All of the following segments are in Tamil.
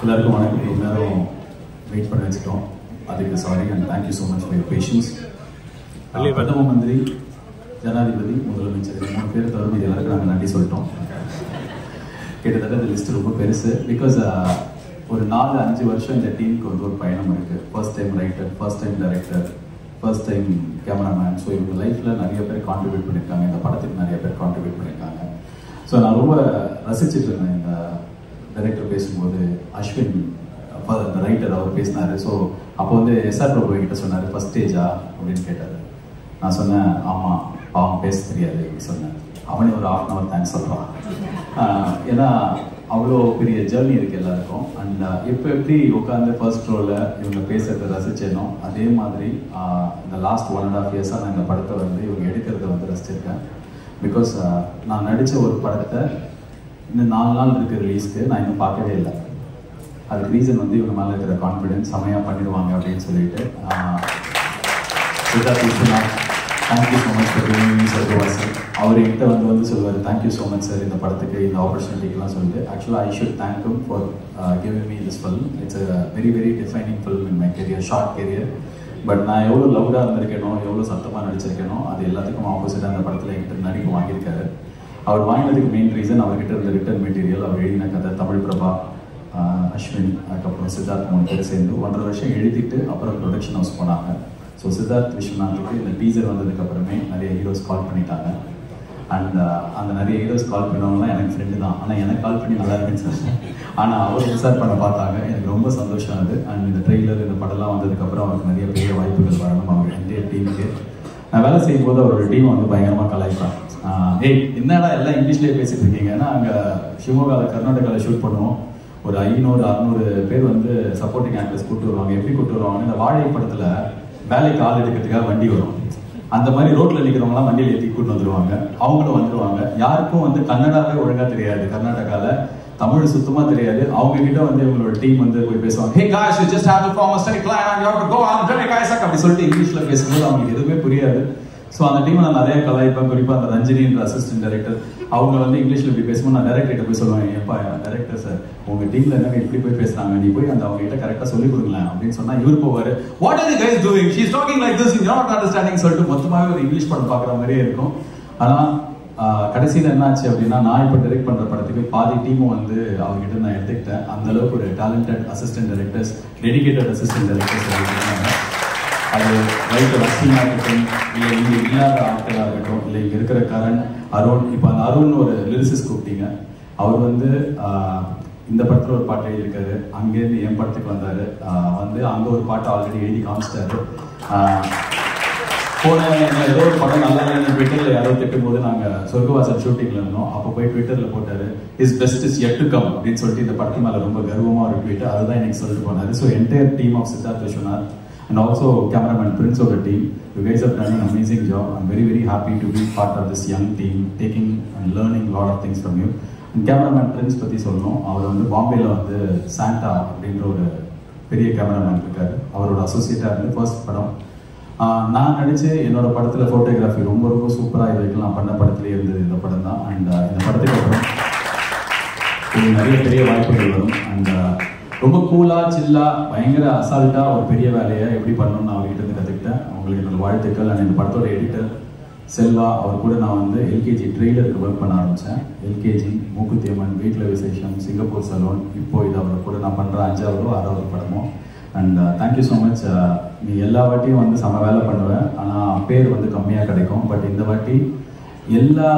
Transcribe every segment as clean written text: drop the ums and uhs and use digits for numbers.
எல்லாருக்கும் வணக்கம். ரொம்ப நேரம் வெயிட் பண்ண வச்சுட்டோம், அதுக்கு sorry and thank you so much for your patience. பிரதம மந்திரி, ஜனாதிபதி, முதலமைச்சர் 3 பேர் தவிர இது எல்லாருக்கும் நாங்கள் நன்றி சொல்லிட்டோம். கிட்டத்தட்ட இந்த லிஸ்ட் ரொம்ப பெருசு. பிகாஸ் ஒரு 4-5 வருஷம் இந்த டீமுக்கு வந்து ஒரு பயணம் இருக்குது. First time writer, first time director, first time cameraman. So இவங்க லைஃப்பில் நிறைய பேர் கான்ட்ரிபியூட் பண்ணியிருக்காங்க, இந்த படத்துக்கு நிறைய பேர் கான்ட்ரிபியூட் பண்ணியிருக்காங்க. ஸோ நான் ரொம்ப ரசிச்சுட்டு இருந்தேன் இந்த டைரக்டர் பேசும்போது. அஸ்வின் அந்த ரைட்டர் அவர் பேசினார். ஸோ அப்போ வந்து எஸ்ஆர் பிரபு கிட்ட சொன்னார், ஃபர்ஸ்ட் ஸ்டேஜா அப்படின்னு கேட்டார். நான் சொன்னேன் ஆமாம், பாவம் பேச தெரியாது அப்படின்னு சொன்னேன். அவனே ஒரு 1/2 hour தேங்க்ஸ் சொல்கிறான். ஏன்னா அவ்வளோ பெரிய ஜேர்னி இருக்குது எல்லாருக்கும். அண்ட் இப்போ எப்படி உட்காந்து ஃபர்ஸ்ட் ரோவில் இவங்க பேசுகிறத ரசிச்சேனோ அதே மாதிரி இந்த லாஸ்ட் 1.5 years நான் இந்த படத்தை வந்து இவங்க எடுக்கிறத வந்து ரசிச்சிருக்கேன். பிகாஸ் நான் நடித்த ஒரு படத்தை இன்னும் 4 நாள் இருக்கிற ரிலீஸ்க்கு நான் இன்னும் பார்க்கவே இல்லை. அதுக்கு ரீசன் வந்து இவங்க மேலே இருக்கிற கான்ஃபிடென்ஸ், செமையாக பண்ணிடுவாங்க அப்படின்னு சொல்லிட்டு. Siddharth Vishwanath, thank you so much for doing me Sorgavaasal. அவர் என்கிட்ட வந்து சொல்லுவார், தேங்க்யூ ஸோ மச் சார் இந்த படத்துக்கு, இந்த ஆப்பர்ச்சுனிட்டிக்கெலாம் சொல்லிட்டு. ஆக்சுவலாக I should thank him for giving me this film. It's a very very defining film in my career, short career. But நான் எவ்வளோ லவுடாக இருந்திருக்கேனோ, எவ்வளோ சத்தமாக நடிச்சிருக்கேனோ, அது எல்லாத்துக்கும் ஆப்போசிட்டாக அந்த படத்தில் என்கிட்ட நடிப்பு வாங்கியிருக்காரு. அவர் வாங்கினதுக்கு மெயின் ரீசன் அவர்கிட்ட இருந்த ரிட்டன் மெட்டீரியல், அவர் எழுதின கதை, தமிழ் பிரபா, அஸ்வின், அதுக்கப்புறம் சித்தார்த் 3 பேர் சேர்ந்து 1.5 வருஷம் எழுதிட்டு அப்புறம் ப்ரொடக்ஷன் ஹவுஸ் போனாங்க. ஸோ சித்தார்த் விஸ்வநாத்துக்கு இந்த டீசர் வந்ததுக்கப்புறமே நிறைய ஹீரோஸ் கால் பண்ணிட்டாங்க. அண்ட் அந்த நிறைய ஹீரோஸ் கால் பண்ணவங்களாம் எனக்கு ஃப்ரெண்டு தான். ஆனால் எனக்கு கால் பண்ணி நல்லா இருக்குன்னு சொன்னேன். ஆனால் அவர் விசார் பண்ண பார்த்தாங்க. எனக்கு ரொம்ப சந்தோஷம் அது. அண்ட் இந்த ட்ரெய்லர், இந்த படம்லாம் வந்ததுக்கப்புறம் அவருக்கு நிறைய பெரிய வாய்ப்புகள் வரணும். அவர் எந்த டீமுக்கு நான் வேலை செய்யும் போது அவரோட டீம் வந்து பயங்கரமாக கலாய்ப்பாங்க. ஏய் என்னடா எல்லாம் இங்கிலீஷ்லேயே பேசிட்டு இருக்கீங்க. ஏன்னா அங்கே ஷிவமோகாவில், கர்நாடகாவில் ஷூட் பண்ணுவோம். ஒரு 500-600 பேர் வந்து சப்போர்ட்டிங் ஆக்டர்ஸ் கூப்பிட்டு வருவாங்க. எப்படி கூப்பிட்டு வருவாங்க, இந்த வாழை படத்தில் வேலைக்கு ஆள் எடுக்கிறதுக்காக வண்டி வரும். அந்த மாதிரி ரோட்டில் நிற்கிறவங்களாம் வண்டியில் ஏற்றி கூட்டு வந்துடுவாங்க. அவங்களும் வந்துடுவாங்க. யாருக்கும் வந்து கன்னடாவே ஒழுங்காக தெரியாது, கர்நாடகாவில் தமிழ் சுத்தமாக தெரியாது. அவங்க கிட்ட வந்து இவங்களோட டீம் வந்து போய் பேசுவாங்க. Hey guys, you just have to form a steady client and you have to go on and guys அப்படி சொல்லிட்டு இங்கிலீஷில் பேசும்போது அவங்களுக்கு எதுவுமே புரியாது. ஸோ அந்த டீமை நான் நிறைய கலாய்ப்பேன். குறிப்பாக அந்த ரஞ்சினின்ற அசிஸ்டன்ட் டைரக்டர், அவங்க வந்து இங்கிலீஷில் இப்படி பேசும்போது நான் டைரக்டர்கிட்ட போய் சொல்லுவேன், ஏப்பா டைரக்டர் சார், உங்கள் டீமில் என்னங்க இப்படி போய் பேசுகிறாங்க, நீ போய் அந்த அவங்க கிட்ட கரெக்டாக சொல்லிக் கொடுங்களேன் அப்படின்னு சொன்னால் இவர் போவார், what are the guys doing, she is talking like this, you are not understanding சொல்லிட்டு மொத்தமாகவே ஒரு இங்கிலீஷ் படம் பார்க்குற மாதிரியே இருக்கும். ஆனால் கடைசியில் என்னாச்சு அப்படின்னா, நான் இப்போ டைரக்ட் பண்ணுற படத்துக்கு பாதி டீமும் வந்து அவர்கிட்ட நான் எடுத்துக்கிட்டேன். அந்த அளவுக்கு ஒரு talented assistant directors, dedicated assistant directors எடுத்துக்கிட்டாங்க. அது ரைட்டர் அஸ்வினாக இருக்கட்டும், இல்லை இங்கே இல்லாத ஆட்களாக இருக்கட்டும், இல்லை இங்கே இருக்கிற கரண், அருண். இப்போ அந்த அருண் ஒரு லிரிசிஸ்ட் கூப்பிட்டீங்க. அவர் வந்து இந்த படத்தில் ஒரு பாட்டு எழுதியிருக்காரு. அங்கேருந்து என் படத்துக்கு வந்தார். வந்து அங்கே ஒரு பாட்டு ஆல்ரெடி எழுதி காமிச்சிட்டாரு. போன ஏதோ ஒரு படம் நல்லா இல்லை ட்விட்டரில் யாரோ திட்டும்போது நாங்கள் சொர்க்கவாசல் ஷூட்டிங்கில் இருந்தோம். அப்போ போய் ட்விட்டரில் போட்டார், is best is yet to come அப்படின்னு சொல்லிட்டு இந்த படத்து மேலே ரொம்ப கர்வமாக ஒரு ட்வீட். அதுதான் எனக்கு சொல்லிட்டு போனார். So entire team of Siddharth Vishwanath and also cameraman Prince of the team, you guys have done an amazing job. I'm very very happy to be part of this young team, taking and learning a lot of things from you. And cameraman Prince பற்றி சொல்லணும். அவர் வந்து பாம்பேயில் வந்து சாண்டா அப்படின்ற ஒரு பெரிய கேமராமேன் இருக்கார். அவரோட அசோசியேட்டாக இருந்து ஃபர்ஸ்ட் படம் நான் நடித்து என்னோட படத்தில் ஃபோட்டோகிராஃபி ரொம்ப ரொம்ப சூப்பராக இது வரைக்கும் நான் பண்ண படத்துலேயே இருந்தது இந்த படம் தான். அண்ட் இந்த படத்துக்கு அப்புறம் நிறைய பெரிய வாய்ப்புகள் வரும். அண்ட் ரொம்ப கூலாக, சில்லாக, பயங்கர அசால்ட்டாக ஒரு பெரிய வேலையை எப்படி பண்ணணும்னு நான் அவர்கிட்ட இருந்து கற்றுக்கிட்டேன். அவங்களுக்கு என்னோட வாழ்த்துக்கள். அண்ட் இந்த படத்தோட எடிட்டர் செல்வா, அவர் கூட நான் வந்து எல்கேஜி ட்ரெய்லருக்கு ஒர்க் பண்ண ஆரம்பித்தேன். எல்கேஜி, மூக்குத்தியம்மன், வீட்டில் விசேஷம், சிங்கப்பூர் சலூன், இப்போ இது அவர் கூட நான் பண்ணுற 5வது 6வது படமும். And thank you so much. நீ எல்லா வாட்டியும் வந்து செம வேலை பண்ணுவேன், ஆனால் பேர் வந்து கம்மியாக கிடைக்கும். பட் இந்த வாட்டி எல்லா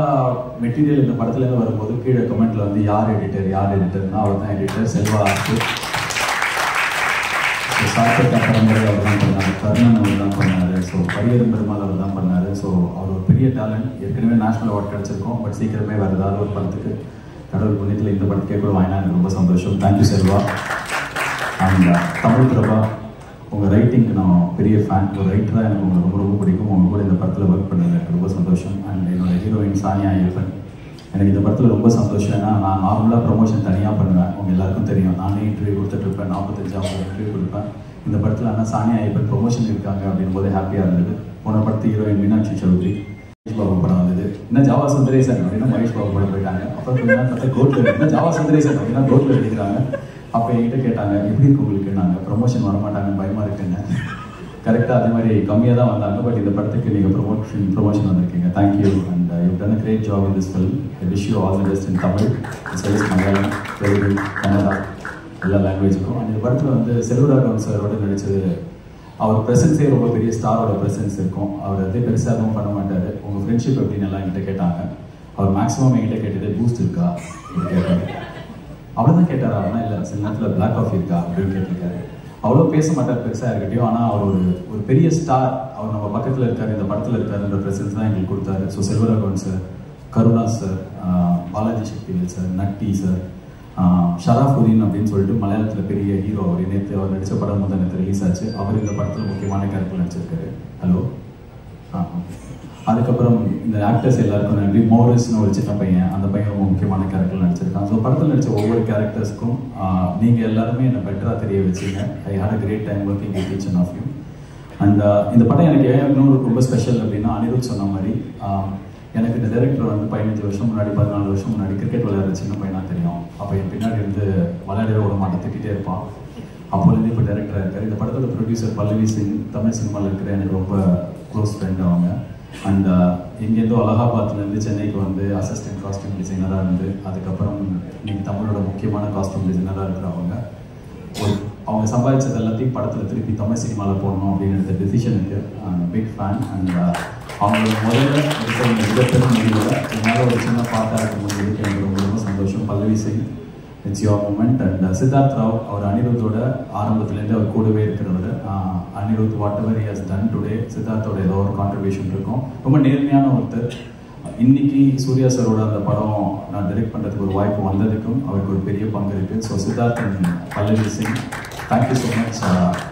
மெட்டீரியல் இந்த படத்துலேருந்து வரும்போது கீழே கமெண்ட்டில் வந்து யார் எடிட்டர்னா அவர் தான் எடிட்டர், செல்வா ஆர்ட். சாப்பிட்ட பரம்பரை அவர் தான் பண்ணார், கர்ணன் அவர் தான் பண்ணார், ஸோ பரியரும் பெருமாள் அவர் தான் பண்ணார். ஸோ அவர் ஒரு பெரிய டேலண்ட். ஏற்கனவே நேஷனல் அவார்ட் கிடச்சிருக்கோம். பட் சீக்கிரமே வேறு ஏதாவது ஒரு படத்துக்கு கடவுள் புண்ணியத்தில் இந்த படத்துக்கே கூட வாங்கினா எனக்கு ரொம்ப சந்தோஷம். தேங்க்யூ செல்வா. அண்ட் தமிழ் பிரபா, உங்கள் ரைட்டிங்க்கு நான் பெரிய ஃபேன். ஒரு ரைட்டராக எனக்கு உங்களை ரொம்ப ரொம்ப பிடிக்கும். உங்கள் கூட இந்த படத்தில் ஒர்க் பண்ணது எனக்கு ரொம்ப சந்தோஷம். அண்ட் என்னோட ஹீரோயின் சானியா ஐயப்பன், எனக்கு இந்த படத்தில் ரொம்ப சந்தோஷம். ஏன்னா நான் நார்மலாக ப்ரொமோஷன் தனியாக பண்ணுவேன், உங்கள் எல்லாருக்கும் தெரியும். நானே இன்டர்வியூ கொடுத்துட்ருப்பேன், 45 இன்டர்வியூ கொடுப்பேன். இந்த படத்தில் ஆனால் சானியா ஐயப்பன் ப்ரொமோஷன் இருக்காங்க அப்படின் போது ஹாப்பியாக இருந்தது. போன படத்து ஹீரோயின் மீனாட்சி சௌத்ரி, மகேஷ் பாபு படம் வந்தது. இன்னும் ஜாவா சுந்தரேசன் அப்படின்னா மகேஷ் பாபு படம் போயிட்டாங்க. அப்புறம் கொஞ்ச நாள் பார்த்தா கோட்டில், இன்னும் ஜாவா சுந்தரேசன் அப்படின்னா கோட்டில் எடுக்கிறாங்க. அப்போ என்கிட்ட கேட்டாங்க எப்படி இருக்கு உங்களுக்கு, நாங்கள் ப்ரொமோஷன் வரமாட்டாங்கன்னு பயமாக இருக்குங்க. கரெக்டாக அதே மாதிரி கம்மியாக தான் வந்தாங்க. பட் இந்த படத்துக்கு நீங்கள் ப்ரொமோஷன் வந்திருக்கீங்க. Thank you and you done a great job in this film. I wish you all the best in Tamil, Malayalam, Telugu, Kannada எல்லா லாங்குவேஜுக்கும். அந்த படத்தில் வந்து செல்வராகவன் சாரோட நடித்தது, அவர் ப்ரெசன்ஸே ரொம்ப பெரிய ஸ்டாரோட ப்ரெசன்ஸ் இருக்கும். அவர் அதே பெருசாகவும் பண்ண மாட்டார். உங்கள் ஃப்ரெண்ட்ஷிப் எப்படின்னு எல்லாம் என்கிட்ட கேட்டாங்க. அவர் மேக்ஸிமம் என்கிட்ட கேட்டது பூஸ்ட் இருக்கா அப்படின்னு கேட்டார். அவ்வளோதான் கேட்டார். அவனா இல்லை சில நேரத்தில் பிளாக் காஃபி இருக்கா அப்படின்னு கேட்டிருக்காரு. அவ்வளோ பேச மாட்டார் பெருசாக இருக்கட்டும். ஆனால் அவர் ஒரு பெரிய ஸ்டார், அவர் நம்ம பக்கத்தில் இருக்கார், இந்த படத்தில் இருக்காருன்ற ப்ரெசன்ஸ் தான் எங்களுக்கு கொடுத்தாரு. So Selvaraghavan sir, Karuna sir, Balaji Sakthivel sir, Natty sir, Sharafudheen அப்படின்னு சொல்லிட்டு மலையாளத்தில் பெரிய ஹீரோ. அவர் நேற்று அவர் நடித்த படம் வந்து நேற்று ரிலீஸ் ஆச்சு. அவர் இந்த படத்தில் முக்கியமான கேரக்டர் நடிச்சிருக்காரு. ஹலோ அதுக்கப்புறம் இந்த ஆக்டர்ஸ் எல்லாருக்கும் நன்றி. மோரிஸ்னு ஒரு சின்ன பையன், அந்த பையன் ரொம்ப முக்கியமான கேரக்டர் நடிச்சிருக்கான். ஸோ படத்தில் நடித்த ஒவ்வொரு கேரக்டர்ஸ்க்கும் நீங்கள் எல்லாருமே என்னை பெட்டராக தெரிய வச்சுங்க. I had a great time working with each and of you. And இந்த படம் எனக்கு ஏன் இன்னொரு ரொம்ப ஸ்பெஷல் அப்படின்னா, அனிருத் சொன்ன மாதிரி எனக்கு இந்த டைரக்டர் வந்து 15 வருஷம் முன்னாடி 14 வருஷம் முன்னாடி கிரிக்கெட் விளையாடுற சின்ன பையனாக தெரியும். அப்போ என் பின்னாடி இருந்து விளையாடவே விட மாட்டேன், திட்டிகிட்டே இருப்பான். அப்போலேருந்து இப்போ டைரக்டராக இருக்கார். இந்த படத்தோட ப்ரொடியூசர் பல்லவி சிங், தமிழ் சினிமாவில் இருக்கிற எனக்கு ரொம்ப க்ளோஸ் ஃப்ரெண்ட் அவங்க. அண்ட் இங்கேருந்தோ அலகாபாத்லேருந்து சென்னைக்கு வந்து அசிஸ்டன்ட் காஸ்டியூம் டிசைனராக இருந்து அதுக்கப்புறம் இன்னைக்கு தமிழோட முக்கியமான காஸ்டியூம் டிசைனராக இருக்கிறவங்க. அவங்க சம்பாதிச்சது எல்லாத்தையும் படத்தில் திருப்பி தமிழ் சினிமாவில் போடணும் அப்படின்னு எடுத்த டெசிஷனுக்கு பிக் ஃபேன். அண்ட் அவங்களோட முதல்ல எடுத்த மிகப்பெரும் முடிவில் என்னால் ஒரு சின்ன பாட்டாக இருக்க முடியுது. எனக்கு ரொம்ப ரொம்ப சந்தோஷம். Pallavi Singh, it's your moment. And Siddharth Rao, அவர் அனிருத்தோட ஆரம்பத்துலேருந்து அவர் கூடவே இருக்கிறவர். Anirudh whatever he has done today, சித்தார்த்தோட ஏதோ ஒரு கான்ட்ரிபியூஷன் இருக்கும். ரொம்ப நேர்மையான ஒருத்தர். இன்னைக்கு சூர்யா சாரோட அந்த படம் நான் டைரக்ட் பண்ணுறதுக்கு ஒரு வாய்ப்பு வந்ததுக்கும் அவருக்கு ஒரு பெரிய பங்கு இருக்குது. So Siddharth and Pallavi Singh, thank you so much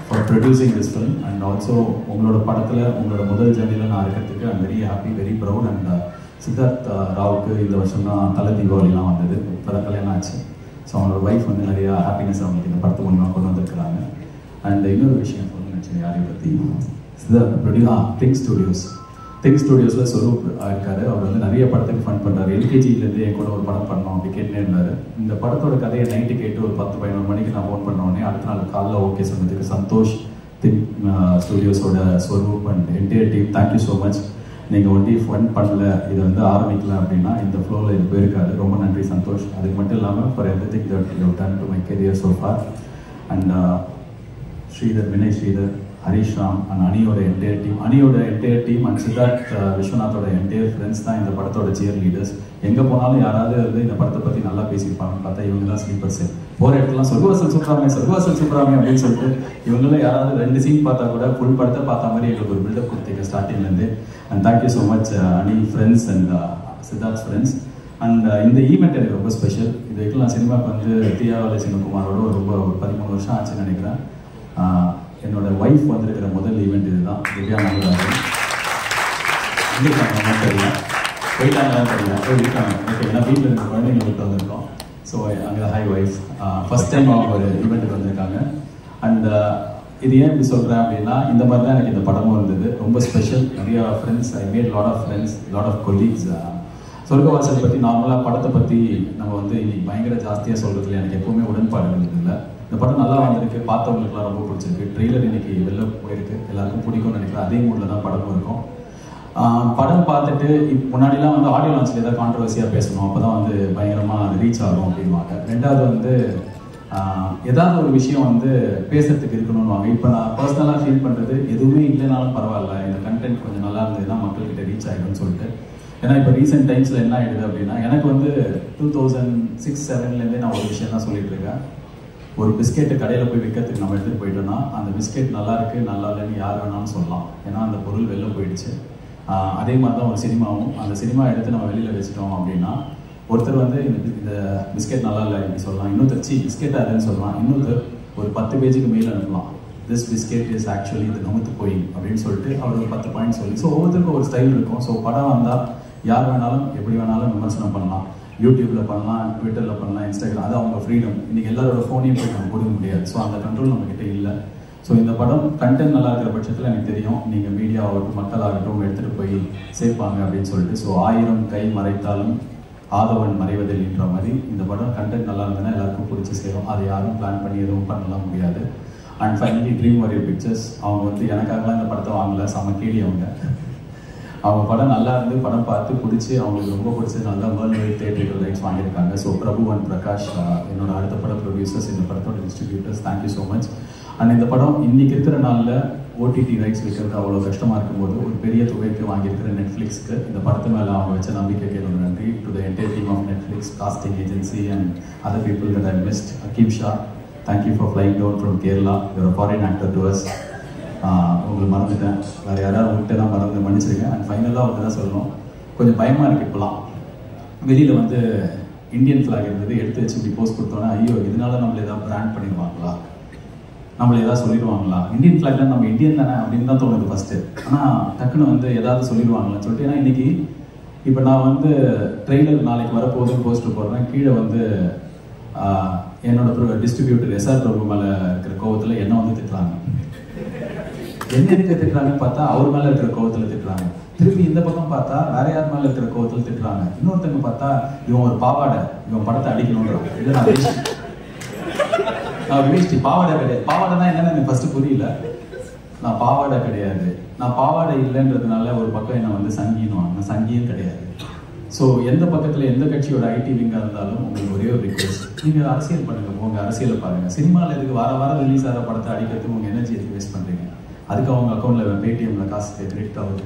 for producing this film. And also உங்களோட படத்தில் உங்களோட முதல் ஜேர்னியில் நான் இருக்கிறதுக்கு I'm very happy, very proud. And Siddharth ராவுக்கு இந்த வருஷம் தான் தலை தீபாவளிலாம் வந்தது, இப்போ தான் கல்யாணம் ஆச்சு. ஸோ அவங்களோட ஒய்ஃப் வந்து நிறையா ஹாப்பினஸ் அவங்களுக்கு இந்த படத்து மூலமாக கொண்டு வந்திருக்கிறாங்க. அண்ட் இன்னொரு விஷயம் சொல்லணும்னு நினச்சேன் யாரையும் பற்றி, சித்தார்த் திங்க் ஸ்டுடியோஸில் ஸ்வரூப் இருக்காரு. அவர் வந்து நிறைய படத்துக்கு ஃபண்ட் பண்ணுறாரு. எல்கேஜிலேருந்து என் கூட ஒரு படம் பண்ணோம் அப்படி கேட்டுனே இருந்தார். இந்த படத்தோட கதையை நைட்டு கேட்டு ஒரு 10-11 மணிக்கு நான் ஃபோன் பண்ணோடனே அடுத்த நாள் காலைல ஓகே சொன்னதுக்கு சந்தோஷ், திங்க் ஸ்டுடியோஸோட Swaroop and entire team, thank you so much. நீங்கள் ஒன்லி ஃபண்ட் பண்ணல, இதை வந்து ஆரம்பிக்கல அப்படின்னா இந்த ஃப்ளோவில் இது போயிருக்காது. ரொம்ப நன்றி சந்தோஷ். அதுக்கு மட்டும் இல்லாமல் for everything that you have done to my career so far. And Sridhar, Vinay Sridhar, Harish Ram and அனியோட என்டையர் டீம் அண்ட் சித்தார்த் விஸ்வநாத்தோட என்டையர் ஃப்ரெண்ட்ஸ் தான் இந்த படத்தோட சியர் லீடர்ஸ். எங்கே போனாலும் யாராவது வந்து இந்த படத்தை பற்றி நல்லா பேசியிருப்பாங்கன்னு பார்த்தா இவங்க தான் ஸ்லீப்பர் செட். போகிற இடத்துலாம் சொர்க்கவாசல் சூப்பராமே அப்படின்னு சொல்லிட்டு இவங்களும் யாராவது 2 சீன் பார்த்தா கூட ஃபுல் படத்தை பார்த்த மாதிரி எங்களுக்கு ஒரு பில்டப் கொடுத்தீங்க ஸ்டார்டிங்லேருந்து. அண்ட் தேங்க்யூ ஸோ மச் அனி friends and Siddharth friends. And இந்த ஈவெண்ட் எனக்கு ரொம்ப ஸ்பெஷல். இது வரைக்கும் நான் சினிமாவுக்கு வந்து தியாவாலை சிவகுமாரோட ரொம்ப 13 வருஷம் ஆச்சுன்னு நினைக்கிறேன். என்னோட ஒய்ஃப் வந்திருக்கிற முதல் ஈவெண்ட் இதுதான். திவ்யா நாகராஜன் இருக்காங்க தெரியல, போயிட்டாங்கலாம் தெரியல, இருக்காங்க. ஓகே, ஏன்னா வீட்டில் இருக்க குழந்தைங்களுக்கு வந்திருக்கோம். ஸோ அங்கே ஹை ஒய்ஃப் ஃபர்ஸ்ட் டைம் அவங்க ஒரு ஈவெண்ட்டுக்கு வந்திருக்காங்க. அண்ட் இது ஏன் இப்படி சொல்கிறேன் அப்படின்னா, இந்த மாதிரி தான் எனக்கு இந்த படமும் இருந்தது. ரொம்ப ஸ்பெஷல். நிறையா friends, I made lot of friends, lot of colleagues. Sorgavaasal பற்றி நார்மலாக படத்தை பற்றி நம்ம வந்து இன்னைக்கு பயங்கர ஜாஸ்தியாக சொல்கிறதுல எனக்கு எப்போவுமே உடன்பாடு இருந்ததில்லை. இந்த படம் நல்லா வந்திருக்கு, பார்த்தவங்களுக்குலாம் ரொம்ப பிடிச்சிருக்கு. ட்ரெய்லர் இன்னைக்கு வெளில போயிருக்கு, எல்லாருக்கும் பிடிக்கும்னு நினைக்கிறேன். அதே மூடில் தான் படமும் இருக்கும். படம் பார்த்துட்டு முன்னாடிலாம் வந்து ஆடியோ லான்ச்சில் ஏதாவது கான்ட்ரவர்சியாக பேசணும், அப்போ தான் வந்து பயங்கரமாக அது ரீச் ஆகும் அப்படின்வாங்க. ரெண்டாவது வந்து ஏதாவது ஒரு விஷயம் வந்து பேசுறதுக்கு இருக்கணும்னுவாங்க. இப்போ நான் பர்சனலாக ஃபீல் பண்ணுறது எதுவுமே இல்லைனாலும் பரவாயில்ல, இந்த கண்டென்ட் கொஞ்சம் நல்லா இருந்ததுன்னா மக்கள்கிட்ட ரீச் ஆகிடும்னு சொல்லிட்டு. ஏன்னா இப்போ ரீசெண்ட் டைம்ஸில் என்ன ஆகிடுது அப்படின்னா, எனக்கு வந்து 2006-07 நான் ஒரு விஷயம் தான் சொல்லிட்டு இருக்கேன். ஒரு பிஸ்கெட்டு கடையில் போய் விற்கிறதுக்கு நம்ம எடுத்துகிட்டு போயிட்டோம்னா அந்த பிஸ்கெட் நல்லா இருக்குது நல்லா இல்லைன்னு யார் வேணாலும் சொல்லலாம், ஏன்னா அந்த பொருள் வெளில போயிடுச்சு. அதே மாதிரி தான் ஒரு சினிமாவும். அந்த சினிமா எடுத்து நம்ம வெளியில் வச்சுட்டோம் அப்படின்னா ஒருத்தர் வந்து இந்த பிஸ்கெட் நல்லா இல்லை இப்படி சொல்லலாம், இன்னொருத்தர் பிஸ்கெட் அதுன்னு சொல்லலாம், இன்னொருத்தர் ஒரு 10 பேஜுக்கு மெயில் அனுப்பலாம், திஸ் பிஸ்கெட் இஸ் ஆக்சுவலி இது நமுத்து போய் அப்படின்னு சொல்லிட்டு அவர் ஒரு 10 பாயிண்ட் சொல்லி. ஸோ ஒவ்வொருத்தருக்கும் ஒரு ஸ்டைல் இருக்கும். ஸோ படம் வந்தால் யார் வேணாலும் எப்படி வேணாலும் விமர்சனம் பண்ணலாம். யூடியூப்பில் பண்ணலாம், ட்விட்டரில் பண்ணலாம், இன்ஸ்டாகிராம், அது அவங்க ஃப்ரீடம். இன்றைக்கி எல்லாரோட ஃபோனையும் போய் நம்ம கொடுக்க முடியாது. ஸோ அந்த கண்ட்ரோல் நம்மக்கிட்ட இல்லை. ஸோ இந்த படம் கண்டென்ட் நல்லா இருக்கிற பட்சத்தில் எனக்கு தெரியும் நீங்கள் மீடியா ஆகட்டும் மக்களாகட்டும் எடுத்துகிட்டு போய் சேர்ப்பாங்க அப்படின்னு சொல்லிட்டு. ஸோ 1000 கை மறைத்தாலும் ஆதவன் மறைவதில்ன்ற மாதிரி இந்த படம் கண்டென்ட் நல்லா இருந்ததுன்னா எல்லாருக்கும் பிடிச்சி சேரும். அதை யாரும் பிளான் பண்ணி எதுவும் பண்ணலாம் முடியாது. And finally Dream Warrior Pictures அவங்க வந்து எனக்காகலாம் இந்த படத்தை வாங்கல, செம கேடி அவங்க படம் நல்லா இருந்து படம் பார்த்து பிடிச்சி அவங்களுக்கு ரொம்ப பிடிச்சது நல்லா வேர்ல்டு வைட் தியேட்டர்கள் ரைட்ஸ் வாங்கியிருக்காங்க. ஸோ பிரபு அண்ட் பிரகாஷ் என்னோட அடுத்த படம் ப்ரொடியூசர்ஸ், இந்த படத்தோட distributors, thank you so much. And இந்த படம் இன்னைக்கு இருக்கிற நாளில் ஓடிடி ரைட்ஸ் வைக்கிறது அவ்வளோ கஷ்டமாக இருக்கும்போது ஒரு பெரிய தொகைக்கு வாங்கியிருக்கிற நெட்ஃப்ளிக்ஸ்க்கு இந்த படத்து மேலே அவங்க வச்ச நம்பிக்கைக்கு என்னோட நன்றி. To the entire team of Netflix, casting agency and other people that I missed. Hakeem Shah, thank you for flying down from Kerala. You're a foreign actor to us. உங்களுக்கு மறந்துட்டேன், வேறு யாராவது உங்கள்கிட்ட தான் மன்னிச்சிருக்கேன். அண்ட் ஃபைனலாக அவங்க தான் சொல்லணும், கொஞ்சம் பயமாக இருக்குது இப்போலாம். வெளியில் வந்து இந்தியன் ஃப்ளாக் இருந்தது, எடுத்து வச்சு இப்படி போஸ்ட் கொடுத்தோன்னா ஐயோ இதனால நம்மளை ஏதாவது பிராண்ட் பண்ணிடுவாங்களா, நம்மளை ஏதாவது சொல்லிடுவாங்களா, இந்தியன் ஃப்ளாக்ல நம்ம இந்தியன் தானே அப்படின்னு தான் தோணுது ஃபஸ்ட்டு. ஆனால் டக்குன்னு வந்து ஏதாவது சொல்லிடுவாங்களான்னு சொல்லிட்டு, ஏன்னா இன்னைக்கு இப்போ நான் வந்து ட்ரெயிலர் நாளைக்கு வரப்போகுதுன்னு போஸ்டர் போடுறேன், கீழே வந்து என்னோட டிஸ்ட்ரிபியூட்டர் எஸ்ஆர் பிரபு மேலே இருக்கிற கோவத்தில் என்ன வந்து திட்டுறாங்க. என்ன எதுக்கு திட்டுறாங்கன்னு பார்த்தா அவர் மேலே இருக்கிற கோவத்தில் திட்டுறாங்க. திருப்பி இந்த பக்கம் பார்த்தா வேற யார் மேலே இருக்கிற கோவத்தில் திட்டுறாங்க. இன்னொருத்தங்க பார்த்தா இவன் ஒரு பாவாடை, இவன் படத்தை அடிக்கணுன்றான். இல்லை நான் வேஷ்டி, பாவாடை கிடையாது. பாவாடைனா என்னன்னு எனக்கு ஃபர்ஸ்ட் புரியல. நான் பாவாடை கிடையாது, நான் பாவாடை இல்லைன்றதுனால ஒரு பக்கம் என்ன வந்து சங்கின்னு, நான் சங்கியும் கிடையாது. ஸோ எந்த பக்கத்தில் எந்த கட்சியோட ஐடி விங்காக இருந்தாலும் உங்களுக்கு ஒரே ஒரு ரிக்வெஸ்ட், நீங்கள் அரசியல் பண்ணுங்க, உங்கள் அரசியலை பாருங்கள். சினிமாவில் எதுக்கு வாரம் ரிலீஸ் ஆகிற படத்தை அடிக்கிறதுக்கு உங்கள் எனர்ஜி எதுக்கு வேஸ்ட் பண்ணுறீங்க? அதுக்கு அவங்க அக்கௌண்ட்டில் பேடிஎம்மில் காசு கிரெடிட் ஆகுது.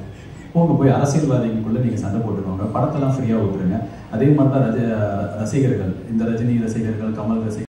போய் அரசியல்வாதிகளுக்குள்ளே நீங்கள் சண்டை போட்டுக்கோங்க, படத்தெல்லாம் ஃப்ரீயாக விட்டுருங்க. அதே மாதிரி தான் ரசிகர்கள், இந்த ரஜினி ரசிகர்கள், கமல் ரசிகர்கள்